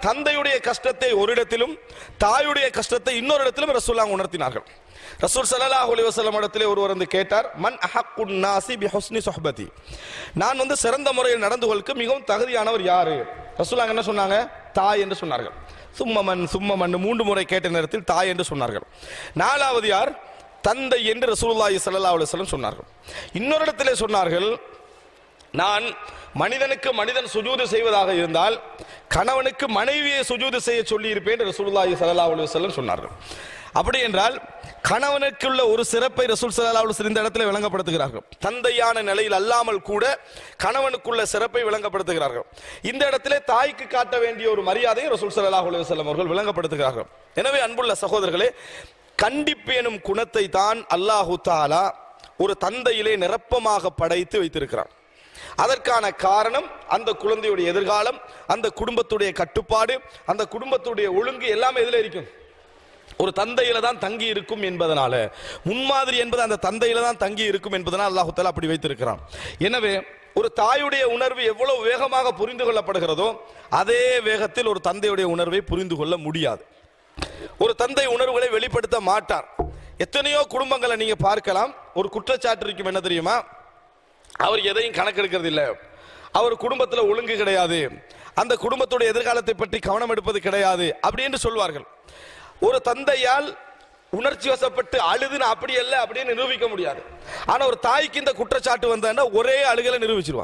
தந்தையுடைய கஷ்டத்தை ஒரு இடத்திலும் தாயுடைய கஷ்டத்தை இன்னொரு இடத்திலும் ரசூலுல்லாஹ் உணர்த்தினார்கள். ரசூல் ஸல்லல்லாஹு அலைஹி வஸல்லம் இடத்திலே ஒருவர் வந்து கேட்டார், மன் அஹக்குன் நாஸி பிஹுஸ்னி சுஹ்பதி, நான் சிறந்த முறையில் நடந்து கொள்ளுக்கு மிகவும் தகுதியானவர் யாரு? ரசூலுல்லாஹ் என்ன சொன்னாங்க? தாய் என்று சொன்னார்கள். சும்மமன் 3 முறை கேட்ட நேரத்தில் தாய் என்று சொன்னார்கள். 4வது யார்? தந்தை என்று ரசூலுல்லாஹி ஸல்லல்லாஹு அலைஹி வஸல்லம் சொன்னார்கள். இன்னொரு இடத்திலே சொன்னார்கள், நான் மனிதனுக்கு மனிதன் சுஜூது செய்வதாக இருந்தால் கணவனுக்கு மனைவியை சுஜூது செய்ய சொல்லி இருப்பேன் ரசூலுல்லாஹி ஸல்லல்லாஹு அலைஹி வஸல்லம் சொன்னார்கள். அப்படி என்றால் கணவனுக்குள்ள ஒரு சிறப்பை ரசூல் ஸல்லல்லாஹு அலைஹி வஸல்லம் இந்த இடத்துல விளங்கப்படுத்துகிறார்கள். தந்தையான நிலையில் அல்லாமல் கூட கணவனுக்குள்ள சிறப்பை விளங்கப்படுத்துகிறார்கள். இந்த இடத்திலே தாய்க்கு காட்ட வேண்டிய ஒரு மரியாதையை ரசூல் ஸல்லல்லாஹு அலைஹி வஸல்லம் அவர்கள் விளங்கப்படுத்துகிறார்கள். எனவே அன்புள்ள சகோதரர்களே, கண்டிப்பு எனும் குணத்தை தான் அல்லாஹு தஆலா ஒரு தந்தையிலே நிரப்பமாக படைத்து வைத்திருக்கிறார். அதற்கான காரணம் அந்த குழந்தையுடைய எதிர்காலம், அந்த குடும்பத்துடைய கட்டுப்பாடு, அந்த குடும்பத்துடைய ஒழுங்கு எல்லாமே எதில் இருக்கும்? ஒரு தந்தையில தான் தங்கி இருக்கும் என்பதனால, முன்மாதிரி என்பது அந்த தந்தையில தான் தங்கி இருக்கும் என்பதனால் அல்லாஹ் தஆலா அப்படி வைத்திருக்கிறான். எனவே ஒரு தாயுடைய உணர்வு எவ்வளவு வேகமாக புரிந்து கொள்ளப்படுகிறதோ அதே வேகத்தில் ஒரு தந்தையுடைய உணர்வை புரிந்து கொள்ள முடியாது. ஒரு தந்தை உணர்வுகளை வெளிப்படுத்த மாட்டார். எத்தனையோ குடும்பங்களை நீங்க பார்க்கலாம். ஒரு குற்றச்சாட்டு இருக்கும், என்ன தெரியுமா? அவர் எதையும் கணக்கெடுக்கிறது இல்லை, அவர் குடும்பத்தில் ஒழுங்கு கிடையாது, அந்த குடும்பத்துடைய எதிர்காலத்தை பற்றி கவனம் எடுப்பது கிடையாது அப்படி என்று சொல்வார்கள். ஒரு தந்தையால் உணர்ச்சி வசப்பட்டு அழுதுன்னு அப்படி அல்ல அப்படின்னு நிரூபிக்க முடியாது. ஆனா ஒரு தாய்க்கு இந்த குற்றச்சாட்டு வந்தா ஒரே அழுகலை நிரூபிச்சிருவாங்க.